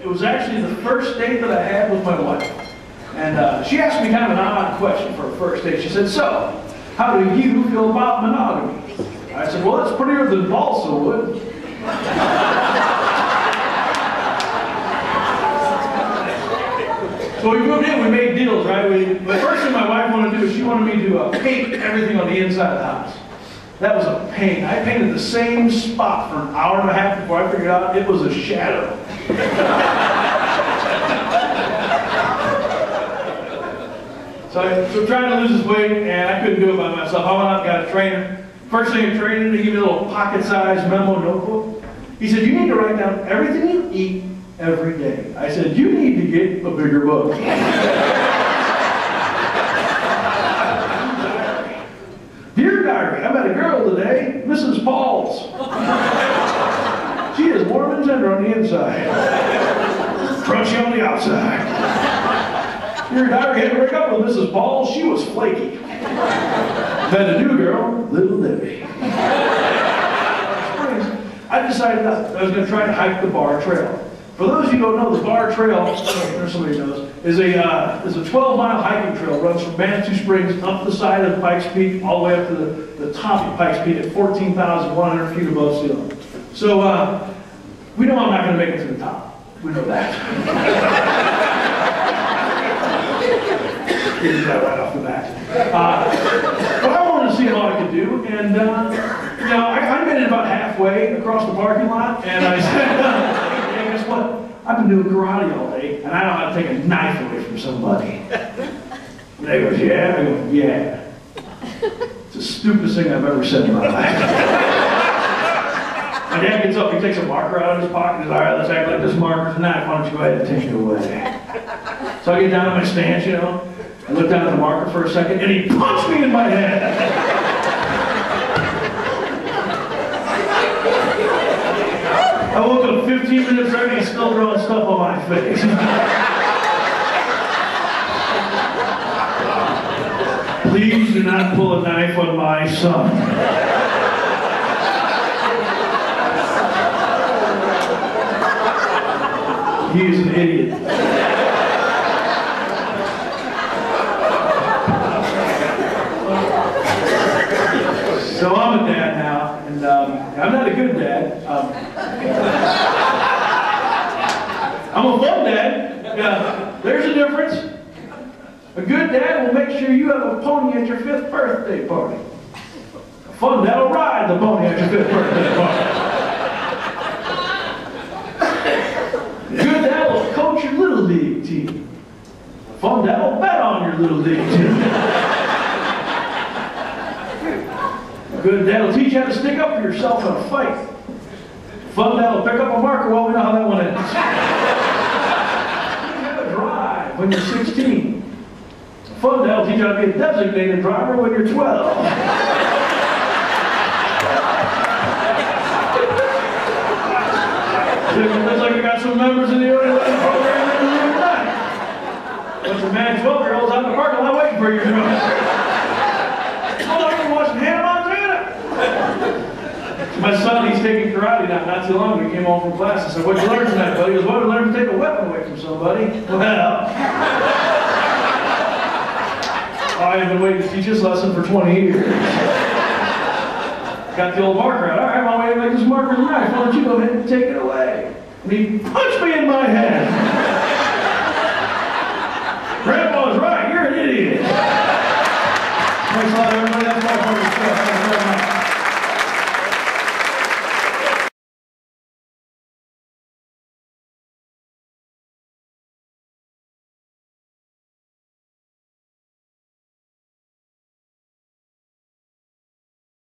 it was actually the first date that I had with my wife. And she asked me kind of an odd question for a first date. She said, so, how do you feel about monogamy? I said, well, it's prettier than balsa wood. So we moved in, we made deals, right? The first thing my wife wanted to do is she wanted me to paint everything on the inside of the house. That was a pain. I painted the same spot for an hour and a half before I figured out it was a shadow. So I'm trying to lose this weight, and I couldn't do it by myself. I went out and got a trainer. First thing I trained him, he gave me a little pocket-sized memo notebook. He said, you need to write down everything you eat every day. I said, you need to get a bigger book. Dear Diary, I met a girl today, Mrs. Pauls. She is warm and tender on the inside, crunchy on the outside. Dear Diary, had to break up with Mrs. Pauls. She was flaky. Met a new girl, Little Debbie. I decided that I was going to try to hike the Bar Trail. For those of you who don't know, the Bar Trail, there's somebody who knows, is a 12-mile hiking trail. Runs from Manitou Springs up the side of Pikes Peak, all the way up to the top of Pikes Peak at 14,100 feet above sea level. So we know I'm not going to make it to the top. We know that. Get that right off the bat. But I wanted to see what I could do, and you know, I made it about halfway across the parking lot, and I said, hey, guess what? I've been doing karate all day, and I know how to take a knife away from somebody. And they goes, yeah? I go, yeah. It's the stupidest thing I've ever said in my life. My dad gets up, he takes a marker out of his pocket, and says, all right, let's act like this marker's a knife. Why don't you go ahead and take it away? So I get down to my stance, you know. I looked down at the marker for a second, and he punched me in my head. I woke up 15 minutes later, and he's still throwing stuff on my face. Please do not pull a knife on my son. He is an idiot. So I'm a dad now, and I'm not a good dad. I'm a fun dad. There's a difference. A good dad will make sure you have a pony at your 5th birthday party. A fun dad will ride the pony at your 5th birthday party. A good dad will coach your little league team. A fun dad will bet on your little league team. A good dad will teach you how to stick up for yourself in a fight. A fun dad will pick up a marker. Well, we know how that one ends. You have a drive when you're 16. A fun dad will teach you how to be a designated driver when you're 12. Looks like we got some members in the audience program tonight. Bunch of mad 12-year-olds out in the parking lot waiting for you. My son, he's taking karate now, not too long ago. He came home from class. I said, what'd you learn tonight, buddy? He goes, well, I learned to take a weapon away from somebody. Well, I've been waiting to teach this lesson for 20 years. Got the old marker out. All right, my way to make this marker knife. Why don't you go ahead and take it away? And he punched me in my head.